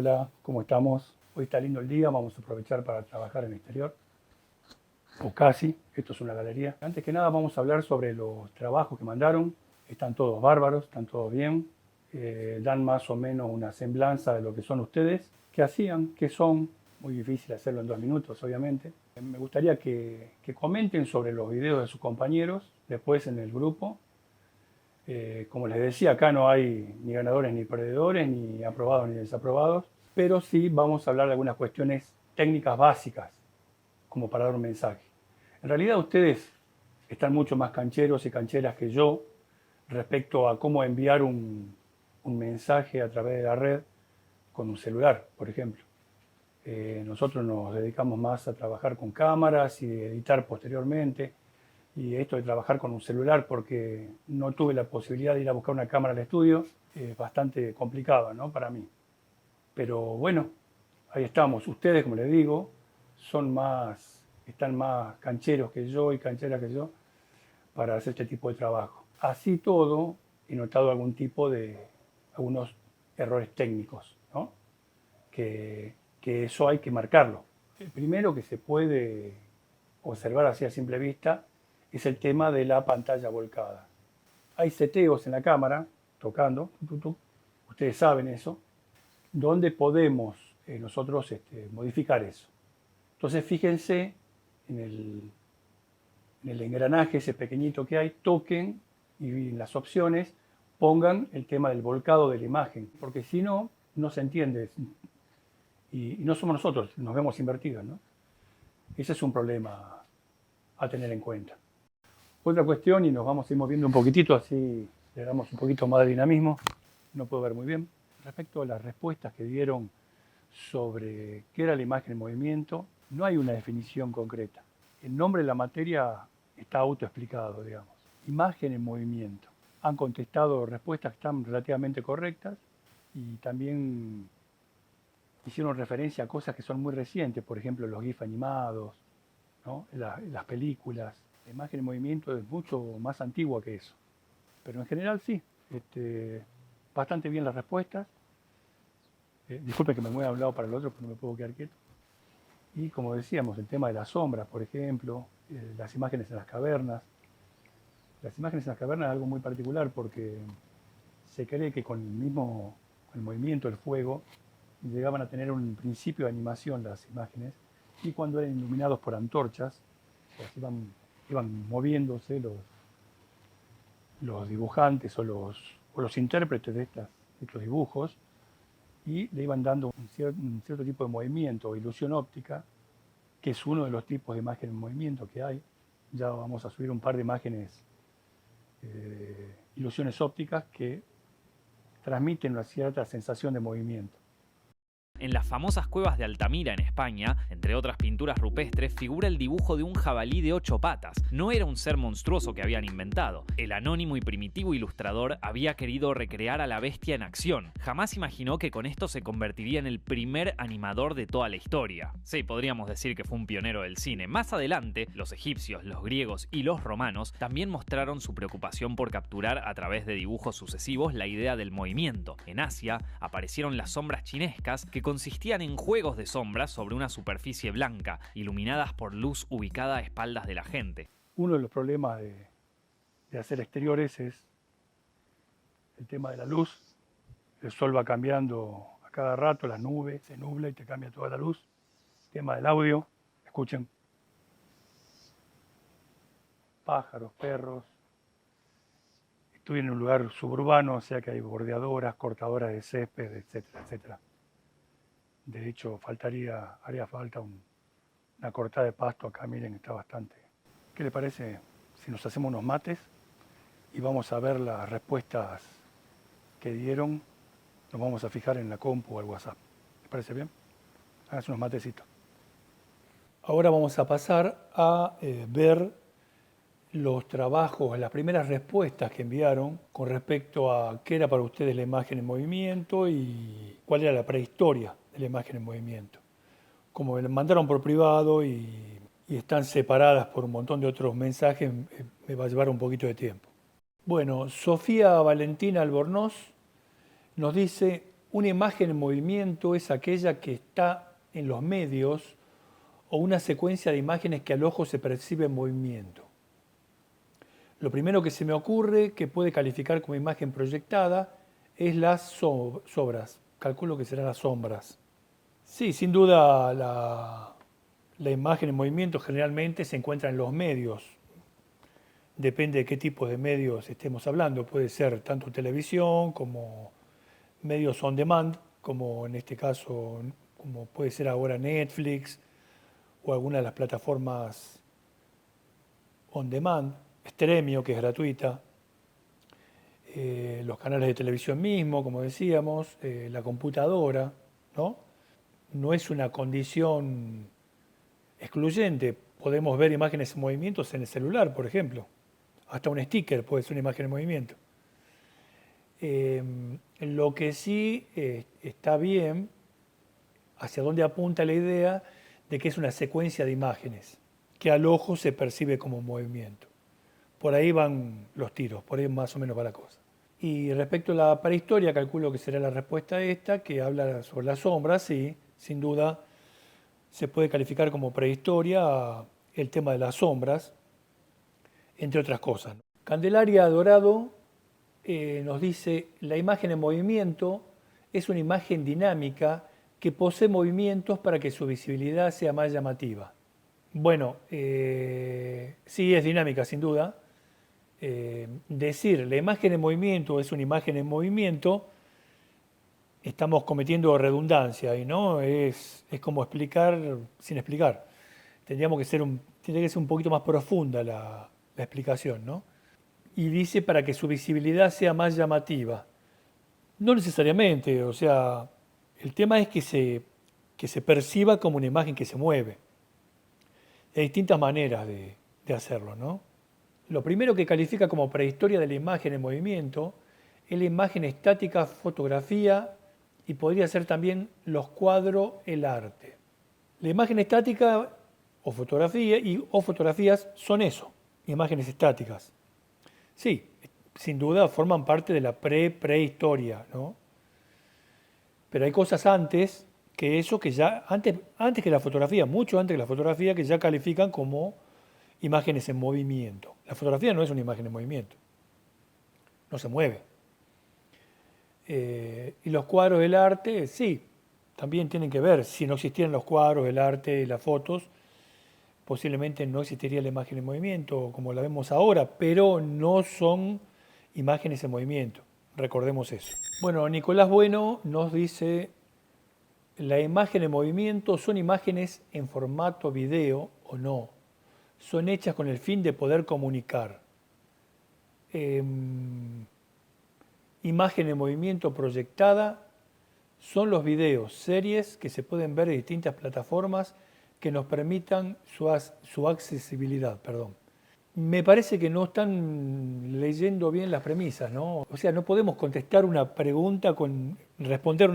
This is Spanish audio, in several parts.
Hola, ¿cómo estamos? Hoy está lindo el día, vamos a aprovechar para trabajar en el exterior, o casi, esto es una galería. Antes que nada vamos a hablar sobre los trabajos que mandaron, están todos bárbaros, están todos bien, dan más o menos una semblanza de lo que son ustedes, qué hacían, qué son, muy difícil hacerlo en 2 minutos obviamente. Me gustaría que comenten sobre los videos de sus compañeros, después en el grupo. Como les decía, acá no hay ni ganadores ni perdedores, ni aprobados ni desaprobados, pero sí vamos a hablar de algunas cuestiones técnicas básicas, como para dar un mensaje. En realidad ustedes están mucho más cancheros y cancheras que yo respecto a cómo enviar un mensaje a través de la red con un celular, por ejemplo. Nosotros nos dedicamos más a trabajar con cámaras y editar posteriormente. Y esto de trabajar con un celular, porque no tuve la posibilidad de ir a buscar una cámara al estudio, es bastante complicado, ¿no? Para mí. Pero bueno, ahí estamos. Ustedes, como les digo, están más cancheros que yo y cancheras que yo para hacer este tipo de trabajo. Así todo, he notado algunos errores técnicos, ¿no? Que eso hay que marcarlo. El primero que se puede observar así a simple vista es el tema de la pantalla volcada. Hay seteos en la cámara, tocando, ustedes saben eso, donde podemos nosotros modificar eso. Entonces fíjense en el engranaje ese pequeñito que hay, toquen y en las opciones pongan el tema del volcado de la imagen, porque si no, no se entiende y no somos nosotros, nos vemos invertidos, ¿no? Ese es un problema a tener en cuenta. Otra cuestión, y nos vamos a ir moviendo un poquitito, así le damos un poquito más de dinamismo, no puedo ver muy bien, respecto a las respuestas que dieron sobre qué era la imagen en movimiento, no hay una definición concreta. El nombre de la materia está autoexplicado, digamos. Imagen en movimiento. Han contestado respuestas que están relativamente correctas y también hicieron referencia a cosas que son muy recientes, por ejemplo los GIF animados, ¿no? Las películas. La imagen en movimiento es mucho más antigua que eso. Pero en general sí, bastante bien las respuestas. Disculpen que me mueva de un lado para el otro, pero no me puedo quedar quieto. Y como decíamos, el tema de las sombras, por ejemplo, las imágenes en las cavernas. Las imágenes en las cavernas es algo muy particular porque se cree que con el movimiento del fuego llegaban a tener un principio de animación las imágenes y cuando eran iluminados por antorchas, pues iban moviéndose los dibujantes o los intérpretes de estos dibujos y le iban dando un cierto tipo de movimiento o ilusión óptica, que es uno de los tipos de imagen en movimiento que hay. Ya vamos a subir un par de imágenes, ilusiones ópticas que transmiten una cierta sensación de movimiento. En las famosas cuevas de Altamira, en España, entre otras pinturas rupestres, figura el dibujo de un jabalí de 8 patas. No era un ser monstruoso que habían inventado. El anónimo y primitivo ilustrador había querido recrear a la bestia en acción. Jamás imaginó que con esto se convertiría en el primer animador de toda la historia. Sí, podríamos decir que fue un pionero del cine. Más adelante, los egipcios, los griegos y los romanos también mostraron su preocupación por capturar a través de dibujos sucesivos la idea del movimiento. En Asia aparecieron las sombras chinescas, que consistían en juegos de sombras sobre una superficie blanca, iluminadas por luz ubicada a espaldas de la gente. Uno de los problemas de hacer exteriores es el tema de la luz. El sol va cambiando a cada rato, las nubes, se nubla y te cambia toda la luz. El tema del audio, escuchen pájaros, perros. Estoy en un lugar suburbano, o sea que hay bordeadoras, cortadoras de césped, etcétera, etcétera. De hecho, haría falta una cortada de pasto acá, miren, está bastante. ¿Qué le parece si nos hacemos unos mates y vamos a ver las respuestas que dieron? Nos vamos a fijar en la compu o el WhatsApp. ¿Les parece bien? Háganse unos matecitos. Ahora vamos a pasar a ver los trabajos, las primeras respuestas que enviaron con respecto a qué era para ustedes la imagen en movimiento y cuál era la prehistoria de la imagen en movimiento. Como me lo mandaron por privado y están separadas por un montón de otros mensajes, me va a llevar un poquito de tiempo. Bueno, Sofía Valentina Albornoz nos dice: Una imagen en movimiento es aquella que está en los medios o una secuencia de imágenes que al ojo se percibe en movimiento. Lo primero que se me ocurre que puede calificar como imagen proyectada es las sobras. Calculo que serán las sombras. Sí, sin duda la imagen en movimiento generalmente se encuentra en los medios. Depende de qué tipo de medios estemos hablando. Puede ser tanto televisión como medios on demand, como en este caso, como puede ser ahora Netflix o alguna de las plataformas on demand, Stremio, que es gratuita, los canales de televisión mismo, como decíamos, la computadora, ¿no? No es una condición excluyente. Podemos ver imágenes en movimientos en el celular, por ejemplo. Hasta un sticker puede ser una imagen en movimiento. Lo que sí está bien, hacia dónde apunta la idea de que es una secuencia de imágenes, que al ojo se percibe como movimiento. Por ahí van los tiros, por ahí más o menos va la cosa. Y respecto a la prehistoria, calculo que será la respuesta a esta, que habla sobre las sombras, sí, sin duda se puede calificar como prehistoria el tema de las sombras, entre otras cosas. Candelaria Dorado nos dice, la imagen en movimiento es una imagen dinámica que posee movimientos para que su visibilidad sea más llamativa. Bueno, sí es dinámica sin duda. Decir la imagen en movimiento es una imagen en movimiento, estamos cometiendo redundancia y no es como explicar sin explicar. Tendría que ser un poquito más profunda la explicación, ¿no? Y dice para que su visibilidad sea más llamativa. No necesariamente, o sea, el tema es que se perciba como una imagen que se mueve. Hay distintas maneras de hacerlo, ¿no? Lo primero que califica como prehistoria de la imagen en movimiento es la imagen estática, fotografía y podría ser también los cuadros, el arte. La imagen estática o fotografía o fotografías son eso, imágenes estáticas. Sí, sin duda forman parte de la prehistoria, ¿no? Pero hay cosas antes que eso que ya, antes que la fotografía, mucho antes que la fotografía, que ya califican como imágenes en movimiento. La fotografía no es una imagen en movimiento, no se mueve. Y los cuadros del arte, sí, también tienen que ver. Si no existieran los cuadros, el arte y las fotos, posiblemente no existiría la imagen en movimiento como la vemos ahora, pero no son imágenes en movimiento. Recordemos eso. Bueno, Nicolás Bueno nos dice, la imagen en movimiento son imágenes en formato video o no. Son hechas con el fin de poder comunicar. Imagen en movimiento proyectada son los videos, series que se pueden ver en distintas plataformas que nos permitan su accesibilidad. Perdón. Me parece que no están leyendo bien las premisas, ¿no? O sea, no podemos contestar una pregunta responder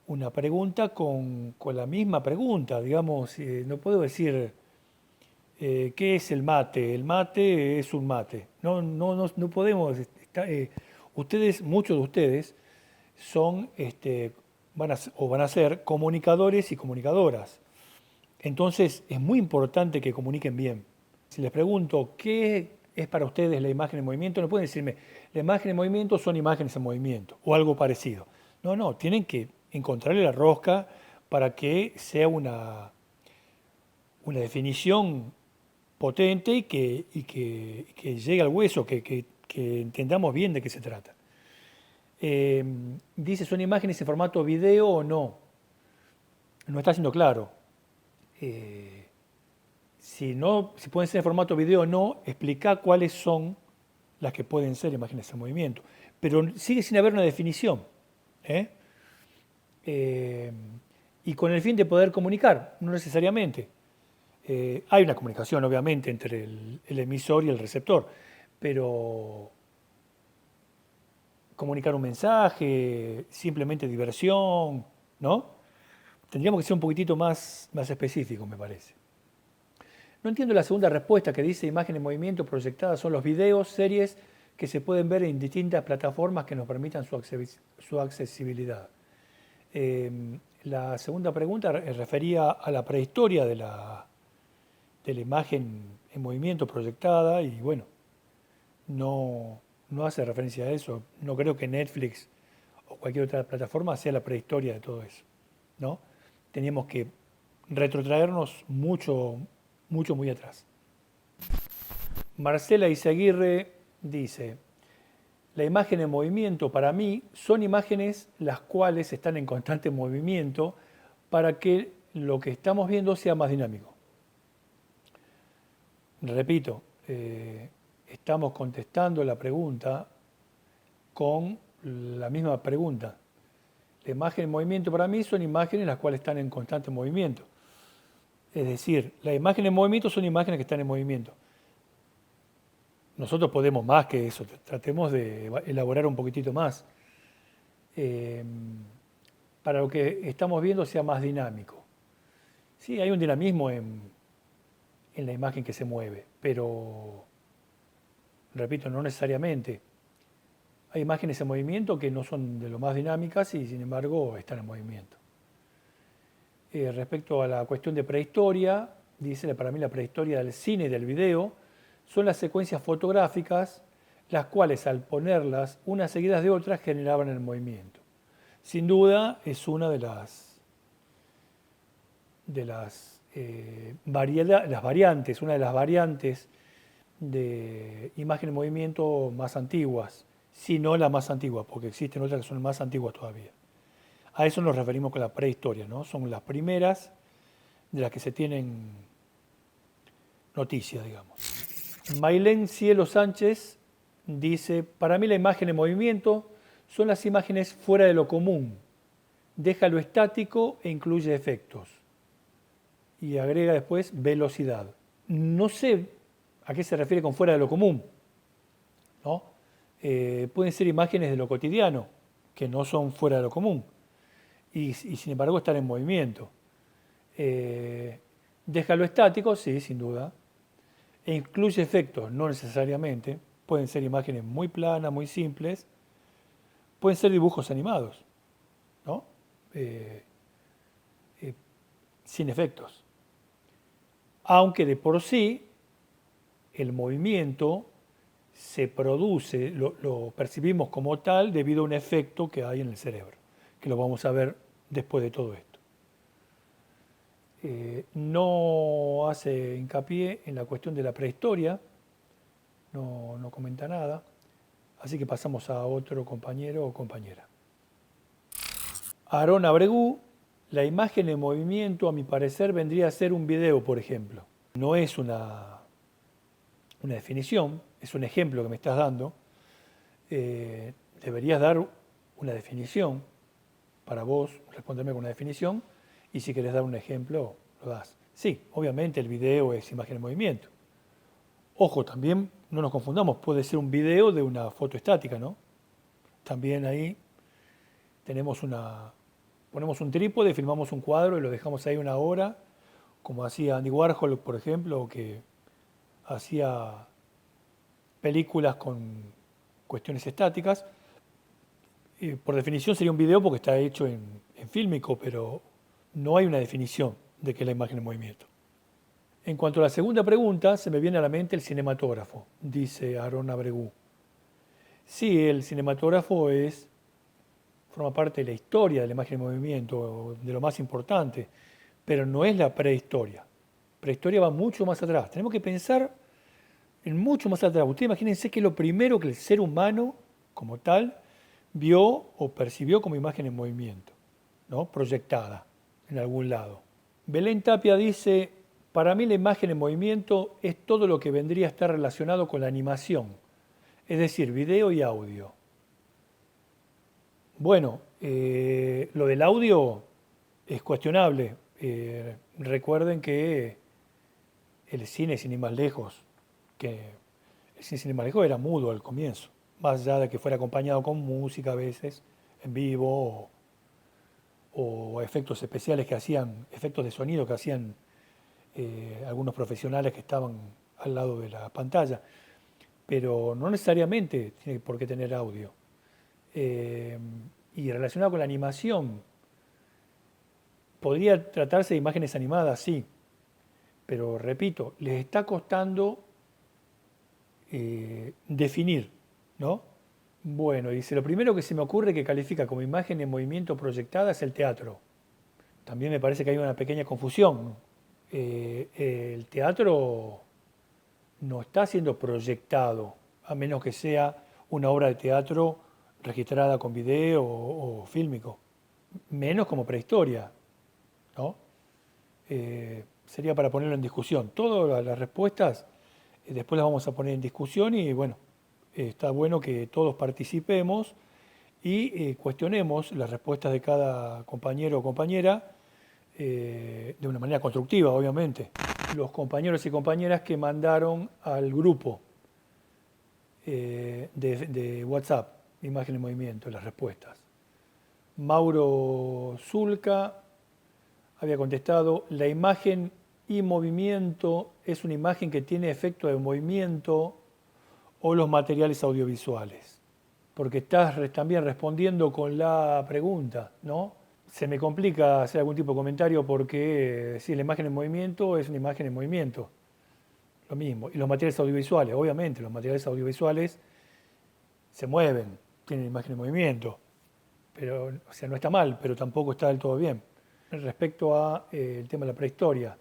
una pregunta con la misma pregunta, digamos, no puedo decir ¿qué es el mate? El mate es un mate. No podemos. Ustedes, muchos de ustedes, son, van a ser comunicadores y comunicadoras. Entonces, es muy importante que comuniquen bien. Si les pregunto, ¿qué es para ustedes la imagen en movimiento? No pueden decirme, la imagen en movimiento son imágenes en movimiento o algo parecido. No, tienen que encontrarle la rosca para que sea una definición potente y que llegue al hueso, que entendamos bien de qué se trata. Dice, ¿son imágenes en formato video o no? No está siendo claro. Si pueden ser en formato video o no, explica cuáles son las que pueden ser imágenes en movimiento. Pero sigue sin haber una definición. Y con el fin de poder comunicar, no necesariamente. Hay una comunicación, obviamente, entre el emisor y el receptor, pero comunicar un mensaje, simplemente diversión, ¿no? Tendríamos que ser un poquitito más específicos, me parece. No entiendo la segunda respuesta que dice imagen en movimiento proyectada son los videos, series que se pueden ver en distintas plataformas que nos permitan su accesibilidad. La segunda pregunta refería a la prehistoria de la imagen en movimiento proyectada y bueno, no hace referencia a eso. No creo que Netflix o cualquier otra plataforma sea la prehistoria de todo eso, ¿no? Teníamos que retrotraernos mucho, mucho, muy atrás. Marcela Izaguirre dice, la imagen en movimiento para mí son imágenes las cuales están en constante movimiento para que lo que estamos viendo sea más dinámico. Repito, estamos contestando la pregunta con la misma pregunta. La imagen en movimiento para mí son imágenes las cuales están en constante movimiento. Es decir, las imágenes en movimiento son imágenes que están en movimiento. Nosotros podemos más que eso, tratemos de elaborar un poquitito más. Para lo que estamos viendo sea más dinámico. Sí, hay un dinamismo en la imagen que se mueve, pero, repito, no necesariamente. Hay imágenes en movimiento que no son de lo más dinámicas y sin embargo están en movimiento. Respecto a la cuestión de prehistoria, dice para mí la prehistoria del cine y del video son las secuencias fotográficas las cuales al ponerlas unas seguidas de otras generaban el movimiento. Sin duda es una de las variantes, una de las variantes de imagen en movimiento más antiguas, si no la más antigua, porque existen otras que son más antiguas todavía. A eso nos referimos con la prehistoria, ¿no? Son las primeras de las que se tienen noticias, digamos. Mailén Cielo Sánchez dice, para mí la imagen en movimiento son las imágenes fuera de lo común, deja lo estático e incluye efectos. Y agrega después velocidad. No sé a qué se refiere con fuera de lo común, ¿no? Pueden ser imágenes de lo cotidiano, que no son fuera de lo común, y sin embargo están en movimiento. Deja lo estático, sí, sin duda, e incluye efectos, no necesariamente. Pueden ser imágenes muy planas, muy simples, pueden ser dibujos animados, ¿no? Sin efectos. Aunque de por sí el movimiento se produce, lo percibimos como tal debido a un efecto que hay en el cerebro, que lo vamos a ver después de todo esto. No hace hincapié en la cuestión de la prehistoria, no comenta nada, así que pasamos a otro compañero o compañera. Aarón Abregú, la imagen en movimiento a mi parecer vendría a ser un video, por ejemplo. No es una definición, es un ejemplo que me estás dando. Deberías dar una definición para vos, responderme con una definición, y si querés dar un ejemplo, lo das. Sí, obviamente el video es imagen en movimiento. Ojo, también no nos confundamos, puede ser un video de una foto estática, ¿no? También ahí ponemos un trípode, filmamos un cuadro y lo dejamos ahí una hora, como hacía Andy Warhol, por ejemplo, que hacía películas con cuestiones estáticas. Y por definición sería un video porque está hecho en fílmico, pero no hay una definición de qué es la imagen en movimiento. En cuanto a la segunda pregunta, se me viene a la mente el cinematógrafo, dice Aarón Abregú. Sí, el cinematógrafo forma parte de la historia de la imagen en movimiento, de lo más importante, pero no es la prehistoria. Prehistoria va mucho más atrás. Tenemos que pensar en mucho más atrás. Ustedes imagínense que lo primero que el ser humano, como tal, vio o percibió como imagen en movimiento, ¿no? Proyectada en algún lado. Belén Tapia dice, para mí la imagen en movimiento es todo lo que vendría a estar relacionado con la animación, es decir, video y audio. Bueno, lo del audio es cuestionable. Recuerden que el cine, sin ir más lejos, era mudo al comienzo, más allá de que fuera acompañado con música a veces, en vivo, o efectos especiales efectos de sonido que hacían algunos profesionales que estaban al lado de la pantalla. pero no necesariamente tiene por qué tener audio. Y relacionado con la animación, podría tratarse de imágenes animadas, sí, pero repito, les está costando definir, ¿no? Bueno, dice, lo primero que se me ocurre que califica como imagen en movimiento proyectada es el teatro. También me parece que hay una pequeña confusión. El teatro no está siendo proyectado, a menos que sea una obra de teatro registrada con video o fílmico, menos como prehistoria, ¿no? Sería para ponerlo en discusión. Todas las respuestas después las vamos a poner en discusión y bueno, está bueno que todos participemos y cuestionemos las respuestas de cada compañero o compañera de una manera constructiva, obviamente. Los compañeros y compañeras que mandaron al grupo de WhatsApp, Imagen en Movimiento, las respuestas. Mauro Zulca había contestado, la imagen y movimiento es una imagen que tiene efecto de movimiento o los materiales audiovisuales. Porque estás también respondiendo con la pregunta, ¿no? Se me complica hacer algún tipo de comentario porque si la imagen en movimiento es una imagen en movimiento. Lo mismo. Y los materiales audiovisuales, obviamente, los materiales audiovisuales se mueven, tienen imagen en movimiento. Pero, o sea, no está mal, pero tampoco está del todo bien. Respecto a el tema de la prehistoria,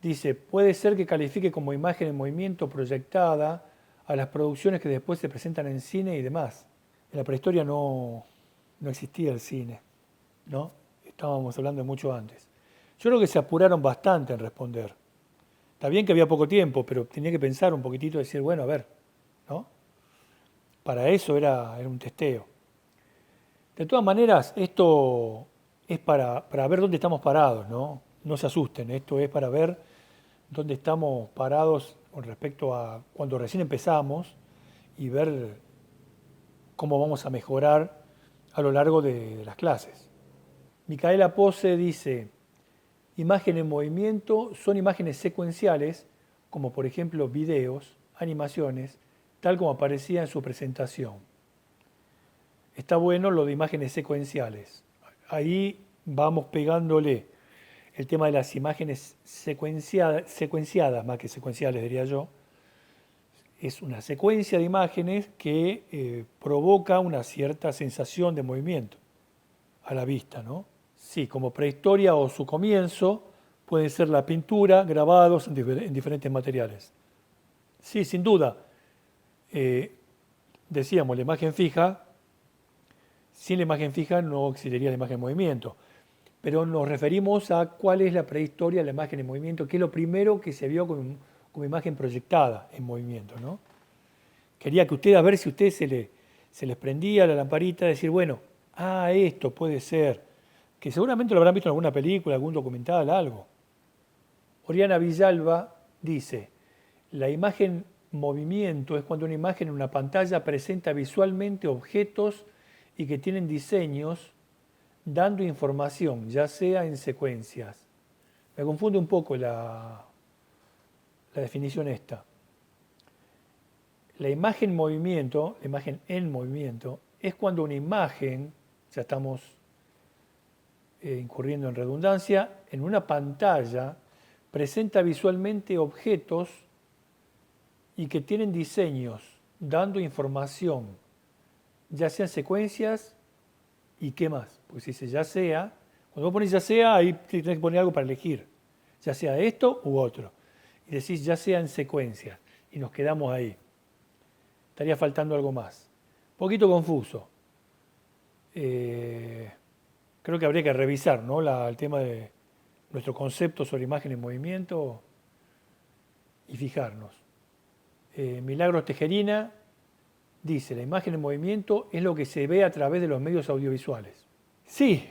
dice, puede ser que califique como imagen en movimiento proyectada a las producciones que después se presentan en cine y demás. En la prehistoria no existía el cine, ¿no? Estábamos hablando de mucho antes. Yo creo que se apuraron bastante en responder. Está bien que había poco tiempo, pero tenía que pensar un poquitito y decir, bueno, a ver, ¿no? Para eso era un testeo. De todas maneras, esto es para ver dónde estamos parados, ¿no? No se asusten, esto es para ver dónde estamos parados con respecto a cuando recién empezamos y ver cómo vamos a mejorar a lo largo de las clases. Micaela Pose dice, imagen en movimiento son imágenes secuenciales, como por ejemplo videos, animaciones, tal como aparecía en su presentación. Está bueno lo de imágenes secuenciales. Ahí vamos pegándole el tema de las imágenes secuenciadas, más que secuenciales diría yo. Es una secuencia de imágenes que provoca una cierta sensación de movimiento a la vista, ¿no? Sí, como prehistoria o su comienzo puede ser la pintura, grabados en diferentes materiales. Sí, sin duda. Decíamos, la imagen fija, sin la imagen fija no existiría la imagen en movimiento. Pero nos referimos a cuál es la prehistoria de la imagen en movimiento, que es lo primero que se vio como imagen proyectada en movimiento, ¿no? Quería que ustedes, a ver si a ustedes se les prendía la lamparita, decir, bueno, esto puede ser, que seguramente lo habrán visto en alguna película, algún documental, algo. Oriana Villalba dice, la imagen movimiento es cuando una imagen en una pantalla presenta visualmente objetos y que tienen diseños dando información, ya sea en secuencias. Me confunde un poco la definición esta. La imagen movimiento, la imagen en movimiento, es cuando una imagen, ya estamos incurriendo en redundancia, en una pantalla presenta visualmente objetos y que tienen diseños dando información, ya sean secuencias y qué más. Porque si dice ya sea, cuando vos pones ya sea, ahí tenés que poner algo para elegir, ya sea esto u otro. Y decís ya sea en secuencia y nos quedamos ahí. Estaría faltando algo más. Un poquito confuso. Creo que habría que revisar, ¿no? El tema de nuestro concepto sobre imagen en movimiento y fijarnos. Milagros Tejerina dice, la imagen en movimiento es lo que se ve a través de los medios audiovisuales. Sí,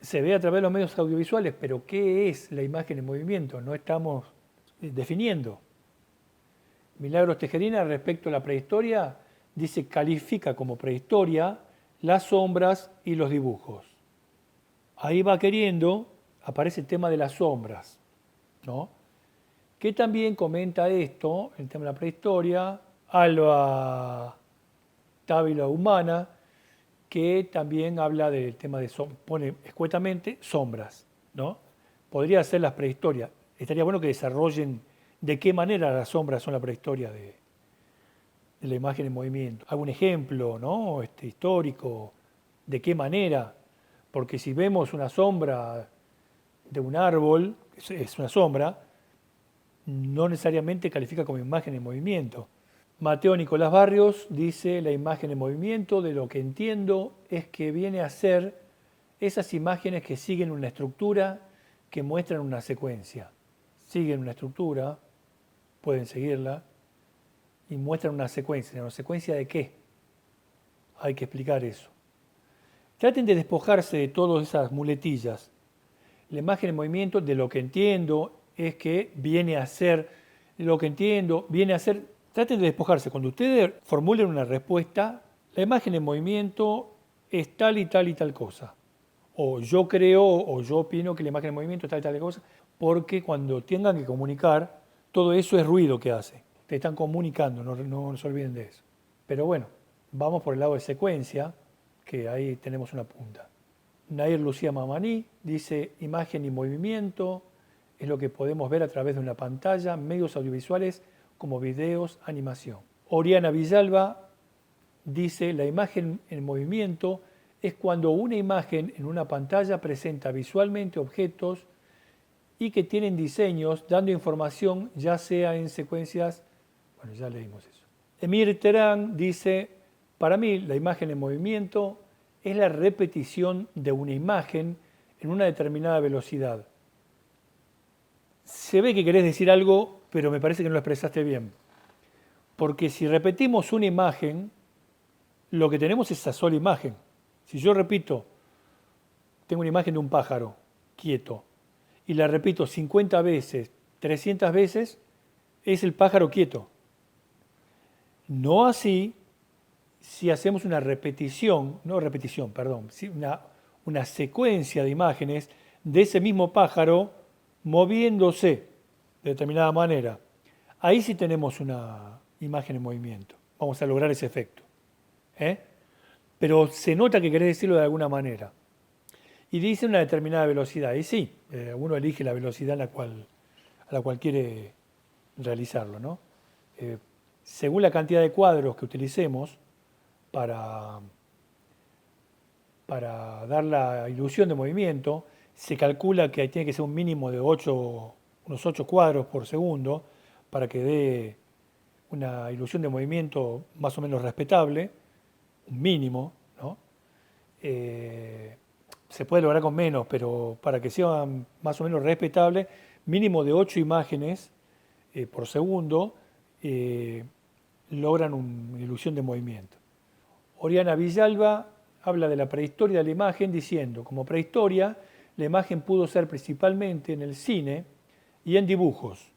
se ve a través de los medios audiovisuales, pero ¿qué es la imagen en movimiento? No estamos definiendo. Milagros Tejerina, respecto a la prehistoria, dice califica como prehistoria las sombras y los dibujos. Ahí va queriendo, aparece el tema de las sombras, ¿no? Que también comenta esto, el tema de la prehistoria, Alba Tábila Humana, que también habla del tema de, pone escuetamente sombras, ¿no? Podría ser las prehistorias. Estaría bueno que desarrollen de qué manera las sombras son la prehistoria de la imagen en movimiento. ¿Algún ejemplo, ¿no? Histórico? ¿De qué manera? Porque si vemos una sombra de un árbol, es una sombra, no necesariamente califica como imagen en movimiento. Mateo Nicolás Barrios dice, la imagen en movimiento, de lo que entiendo, es que viene a ser esas imágenes que siguen una estructura, que muestran una secuencia. Siguen una estructura, pueden seguirla, y muestran una secuencia. ¿Una secuencia de qué? Hay que explicar eso. Traten de despojarse de todas esas muletillas. La imagen en movimiento, de lo que entiendo, es que viene a ser, lo que entiendo, viene a ser, traten de despojarse. Cuando ustedes formulen una respuesta, la imagen en movimiento es tal y tal y tal cosa. O yo creo, o yo opino que la imagen en movimiento es tal y tal cosa, porque cuando tengan que comunicar, todo eso es ruido que hace. Te están comunicando, no se olviden de eso. Pero bueno, vamos por el lado de secuencia, que ahí tenemos una punta. Nair Lucía Mamaní dice, imagen y movimiento es lo que podemos ver a través de una pantalla, medios audiovisuales como videos, animación. Oriana Villalba dice, la imagen en movimiento es cuando una imagen en una pantalla presenta visualmente objetos y que tienen diseños dando información ya sea en secuencias, bueno, ya leímos eso. Emir Terán dice, para mí la imagen en movimiento es la repetición de una imagen en una determinada velocidad. Se ve que querés decir algo, pero me parece que no lo expresaste bien. Porque si repetimos una imagen, lo que tenemos es esa sola imagen. Si yo repito, tengo una imagen de un pájaro quieto, y la repito 50 veces, 300 veces, es el pájaro quieto. No así si hacemos una repetición, no repetición, perdón, una secuencia de imágenes de ese mismo pájaro moviéndose de determinada manera. Ahí sí tenemos una imagen en movimiento. Vamos a lograr ese efecto. Pero se nota que querés decirlo de alguna manera. Y dice una determinada velocidad. Y sí, uno elige la velocidad a la cual quiere realizarlo, ¿no? Según la cantidad de cuadros que utilicemos para dar la ilusión de movimiento, se calcula que tiene que ser un mínimo de unos 8 cuadros por segundo para que dé una ilusión de movimiento más o menos respetable, un mínimo, ¿no? Se puede lograr con menos, pero para que sea más o menos respetable, mínimo de 8 imágenes por segundo logran una ilusión de movimiento. Oriana Villalba habla de la prehistoria de la imagen diciendo, como prehistoria, la imagen pudo ser principalmente en el cine y en dibujos.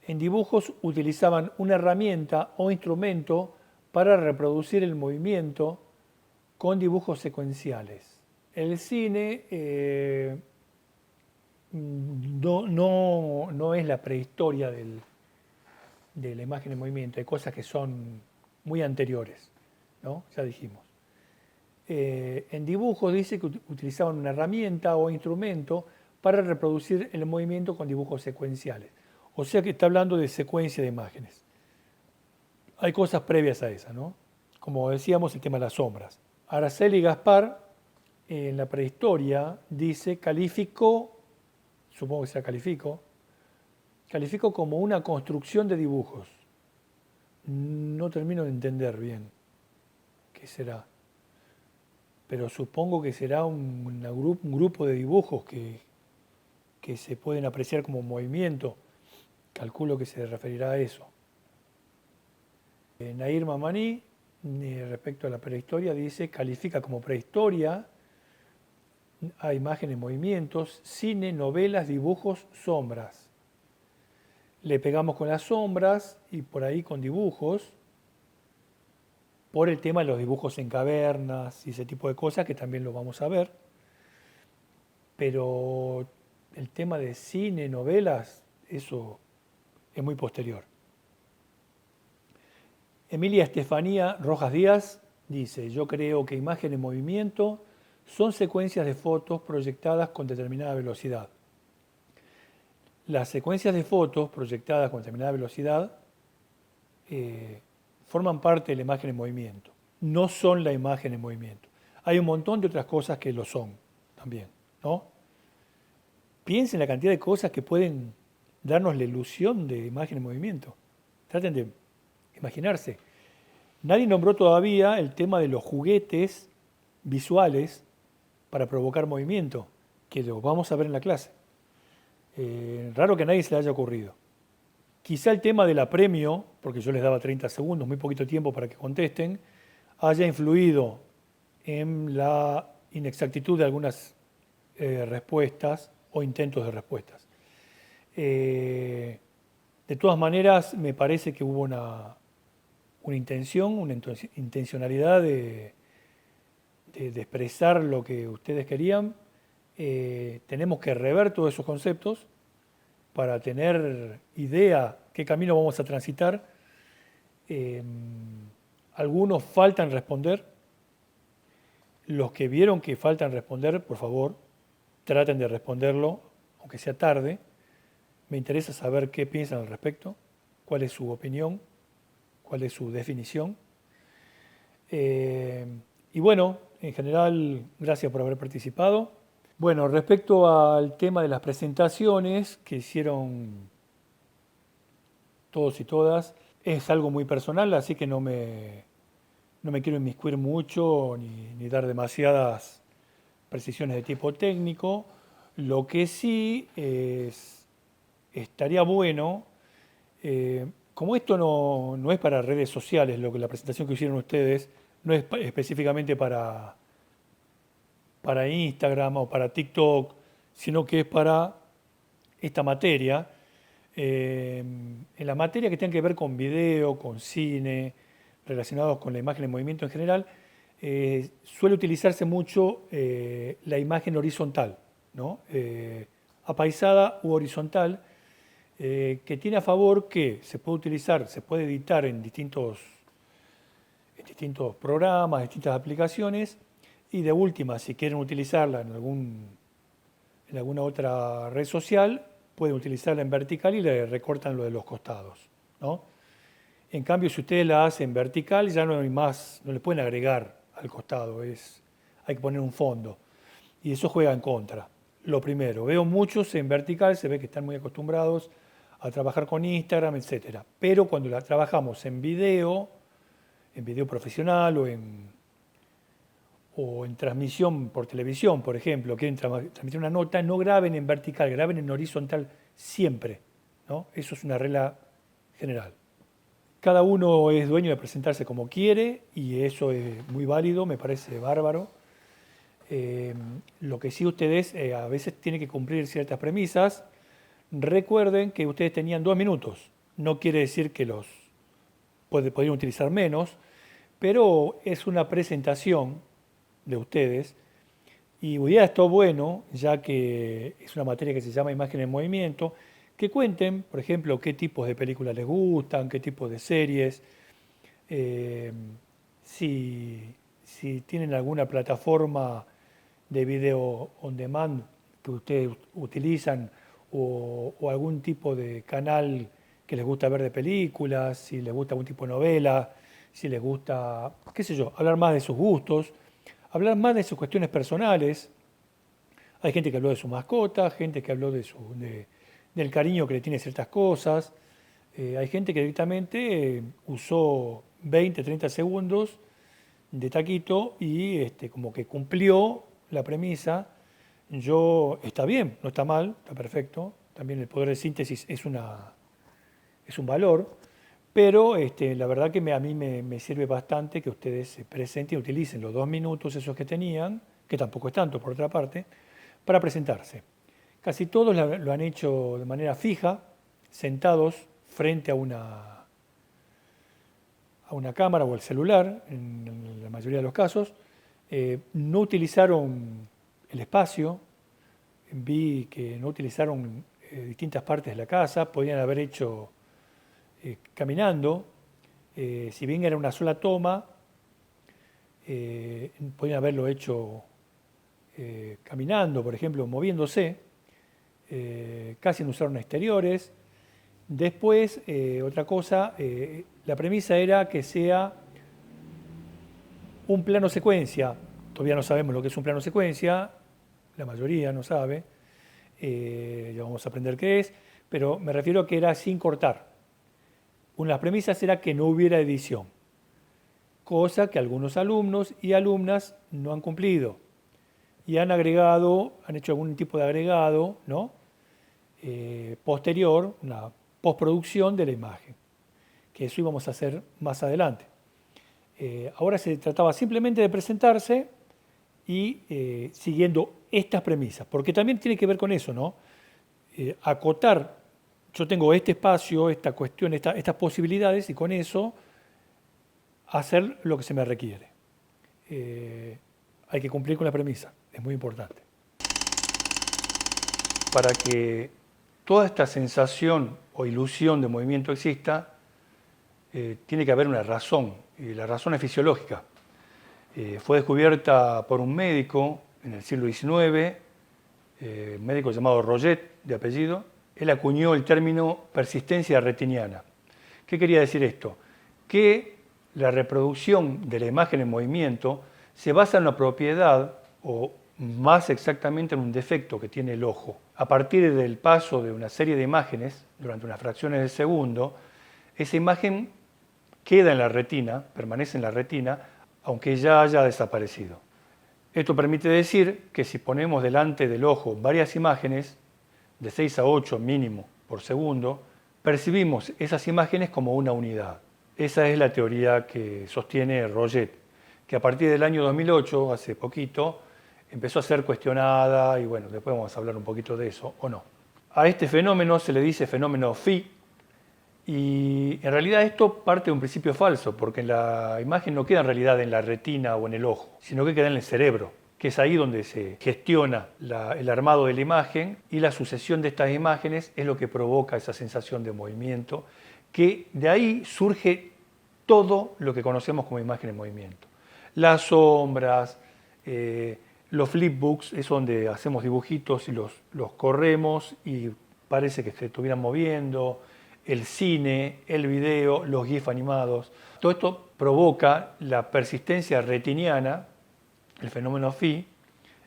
En dibujos utilizaban una herramienta o instrumento para reproducir el movimiento con dibujos secuenciales. El cine no es la prehistoria de la imagen en movimiento, hay cosas que son muy anteriores, ¿no? Ya dijimos. En dibujos dice que utilizaban una herramienta o instrumento para reproducir el movimiento con dibujos secuenciales. O sea que está hablando de secuencia de imágenes. Hay cosas previas a esa, ¿no? Como decíamos, el tema de las sombras. Araceli Gaspar, en la prehistoria, dice, supongo que sea calificó como una construcción de dibujos. No termino de entender bien qué será, pero supongo que será un grupo de dibujos que se pueden apreciar como movimiento. Calculo que se referirá a eso. Nair Mamaní, respecto a la prehistoria, dice, califica como prehistoria a imágenes, movimientos, cine, novelas, dibujos, sombras. Le pegamos con las sombras y por ahí con dibujos, por el tema de los dibujos en cavernas y ese tipo de cosas que también lo vamos a ver. Pero el tema de cine, novelas, eso es muy posterior. Emilia Estefanía Rojas Díaz dice, yo creo que imagen en movimiento son secuencias de fotos proyectadas con determinada velocidad. Las secuencias de fotos proyectadas con determinada velocidad forman parte de la imagen en movimiento, no son la imagen en movimiento. Hay un montón de otras cosas que lo son también, ¿no? Piensen la cantidad de cosas que pueden darnos la ilusión de imagen en movimiento. Traten de imaginarse. Nadie nombró todavía el tema de los juguetes visuales para provocar movimiento, que lo vamos a ver en la clase. Raro que a nadie se le haya ocurrido. Quizá el tema del apremio, porque yo les daba 30 segundos, muy poquito tiempo para que contesten, haya influido en la inexactitud de algunas respuestas o intentos de respuestas. De todas maneras, me parece que hubo una intencionalidad de expresar lo que ustedes querían. Tenemos que rever todos esos conceptos para tener idea qué camino vamos a transitar. Algunos faltan responder. Los que vieron que faltan responder, por favor, traten de responderlo, aunque sea tarde. Me interesa saber qué piensan al respecto, cuál es su opinión, cuál es su definición. Y bueno, en general, gracias por haber participado. Bueno, respecto al tema de las presentaciones que hicieron todos y todas, es algo muy personal, así que no me quiero inmiscuir mucho ni dar demasiadas precisiones de tipo técnico. Lo que sí estaría bueno, como esto no es para redes sociales, la presentación que hicieron ustedes no es específicamente para Instagram o para TikTok, sino que es para esta materia. En la materia que tenga que ver con video, con cine, relacionados con la imagen en movimiento en general, suele utilizarse mucho la imagen horizontal, ¿no? Apaisada u horizontal, que tiene a favor que se puede utilizar, se puede editar en distintos programas, distintas aplicaciones, y de última, si quieren utilizarla en alguna otra red social, pueden utilizarla en vertical y le recortan lo de los costados, ¿no? En cambio, si ustedes la hacen vertical, ya no hay más, no le pueden agregar al costado, hay que poner un fondo. Y eso juega en contra. Lo primero, veo muchos en vertical, se ve que están muy acostumbrados a trabajar con Instagram, etcétera. Pero cuando la trabajamos en video profesional o en transmisión por televisión, por ejemplo, quieren transmitir una nota, no graben en vertical, graben en horizontal siempre, ¿no? Eso es una regla general. Cada uno es dueño de presentarse como quiere y eso es muy válido, me parece bárbaro. Lo que sí ustedes a veces tienen que cumplir ciertas premisas. Recuerden que ustedes tenían 2 minutos. No quiere decir que podrían utilizar menos, pero es una presentación de ustedes y hubiera estado bueno, ya que es una materia que se llama imagen en movimiento, que cuenten, por ejemplo, qué tipos de películas les gustan, qué tipos de series, si tienen alguna plataforma de video on demand que ustedes utilizan o algún tipo de canal que les gusta ver de películas, si les gusta algún tipo de novela, si les gusta, qué sé yo, hablar más de sus gustos, hablar más de sus cuestiones personales. Hay gente que habló de su mascota, gente que habló del cariño que le tiene a ciertas cosas. Hay gente que directamente usó 20, 30 segundos de taquito y como que cumplió la premisa. Está bien, no está mal, está perfecto. También el poder de síntesis es un valor, pero la verdad que a mí me sirve bastante que ustedes se presenten y utilicen los 2 minutos esos que tenían, que tampoco es tanto por otra parte, para presentarse. Casi todos lo han hecho de manera fija, sentados frente a una cámara o el celular, en la mayoría de los casos. No utilizaron el espacio, vi que no utilizaron distintas partes de la casa, podían haber hecho caminando, Si bien era una sola toma, podían haberlo hecho caminando, por ejemplo, moviéndose, casi no usaron exteriores. Después, otra cosa, la premisa era que sea un plano secuencia. Todavía no sabemos lo que es un plano secuencia, la mayoría no sabe, ya vamos a aprender qué es, pero me refiero a que era sin cortar. Una de las premisas era que no hubiera edición, cosa que algunos alumnos y alumnas no han cumplido y han agregado, han hecho algún tipo de agregado, ¿no? Posterior, una postproducción de la imagen, que eso íbamos a hacer más adelante. Ahora se trataba simplemente de presentarse y siguiendo estas premisas, porque también tiene que ver con eso, ¿no? Acotar, yo tengo este espacio, esta cuestión, estas posibilidades y con eso hacer lo que se me requiere. Hay que cumplir con la premisa, es muy importante. Para que toda esta sensación o ilusión de movimiento exista, tiene que haber una razón, y la razón es fisiológica. Fue descubierta por un médico en el siglo XIX, un médico llamado Roget, de apellido. Él acuñó el término persistencia retiniana. ¿Qué quería decir esto? Que la reproducción de la imagen en movimiento se basa en una propiedad, o más exactamente en un defecto que tiene el ojo. A partir del paso de una serie de imágenes, durante unas fracciones de segundo, esa imagen queda en la retina, permanece en la retina, aunque ya haya desaparecido. Esto permite decir que si ponemos delante del ojo varias imágenes, de 6 a 8 mínimo por segundo, percibimos esas imágenes como una unidad. Esa es la teoría que sostiene Roget, que a partir del año 2008, hace poquito, empezó a ser cuestionada y bueno, después vamos a hablar un poquito de eso, o no. A este fenómeno se le dice fenómeno Phi, y en realidad esto parte de un principio falso, porque la imagen no queda en realidad en la retina o en el ojo, sino que queda en el cerebro, que es ahí donde se gestiona el armado de la imagen, y la sucesión de estas imágenes es lo que provoca esa sensación de movimiento, que de ahí surge todo lo que conocemos como imagen en movimiento. Las sombras, los flipbooks, es donde hacemos dibujitos y los corremos y parece que se estuvieran moviendo, el cine, el video, los GIF animados. Todo esto provoca la persistencia retiniana, el fenómeno Phi,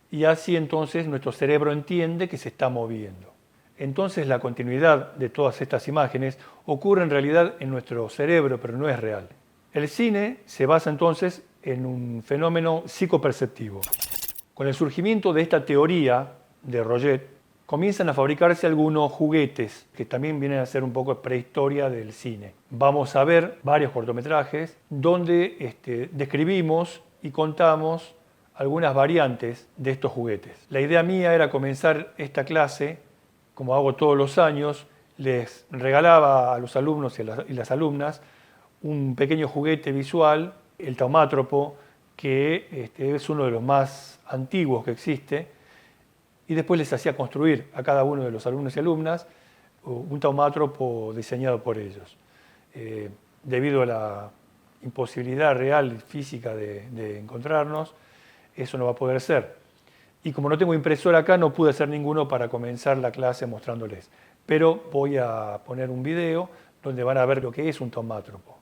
y así entonces nuestro cerebro entiende que se está moviendo. Entonces la continuidad de todas estas imágenes ocurre en realidad en nuestro cerebro, pero no es real. El cine se basa entonces en un fenómeno psicoperceptivo. Con el surgimiento de esta teoría de Roget, comienzan a fabricarse algunos juguetes que también vienen a ser un poco prehistoria del cine. Vamos a ver varios cortometrajes donde describimos y contamos algunas variantes de estos juguetes. La idea mía era comenzar esta clase, como hago todos los años, les regalaba a los alumnos y las alumnas un pequeño juguete visual, el taumátropo, que es uno de los más antiguos que existe, y después les hacía construir a cada uno de los alumnos y alumnas un taumátropo diseñado por ellos. Debido a la imposibilidad real física de encontrarnos, eso no va a poder ser. Y como no tengo impresora acá, no pude hacer ninguno para comenzar la clase mostrándoles. Pero voy a poner un video donde van a ver lo que es un taumátropo.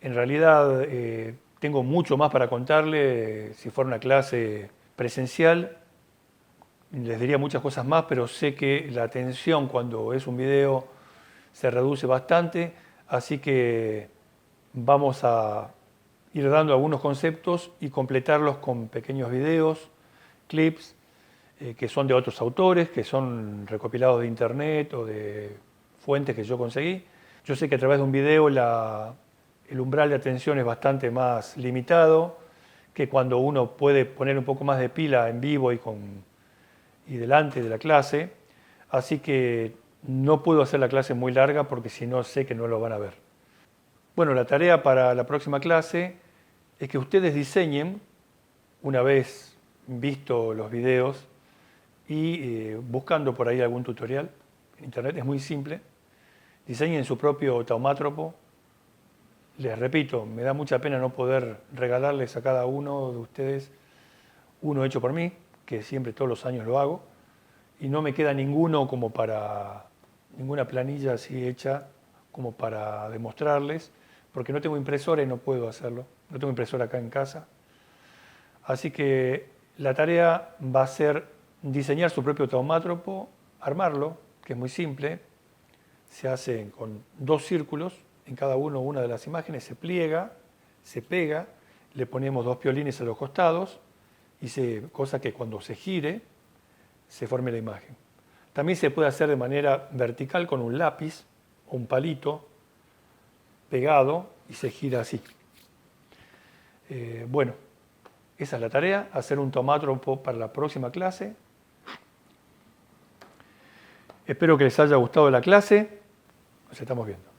En realidad tengo mucho más para contarle. Si fuera una clase presencial, les diría muchas cosas más, pero sé que la atención cuando es un video se reduce bastante, así que vamos a ir dando algunos conceptos y completarlos con pequeños videos, clips, que son de otros autores, que son recopilados de internet o de fuentes que yo conseguí. Yo sé que a través de un video el umbral de atención es bastante más limitado que cuando uno puede poner un poco más de pila en vivo y delante de la clase, así que no puedo hacer la clase muy larga porque si no sé que no lo van a ver. Bueno, la tarea para la próxima clase es que ustedes diseñen, una vez visto los videos y buscando por ahí algún tutorial en internet, es muy simple, diseñen su propio taumátropo. Les repito, me da mucha pena no poder regalarles a cada uno de ustedes uno hecho por mí, que siempre todos los años lo hago, y no me queda ninguno como para, ninguna planilla así hecha como para demostrarles, porque no tengo impresora y no puedo hacerlo, no tengo impresora acá en casa. Así que la tarea va a ser diseñar su propio taumátropo, armarlo, que es muy simple, se hace con 2 círculos, en cada uno una de las imágenes, se pliega, se pega, le ponemos 2 piolines a los costados, cosa que cuando se gire se forme la imagen. También se puede hacer de manera vertical con un lápiz o un palito pegado y se gira así. Bueno, esa es la tarea, hacer un taumátropo para la próxima clase. Espero que les haya gustado la clase. Nos estamos viendo.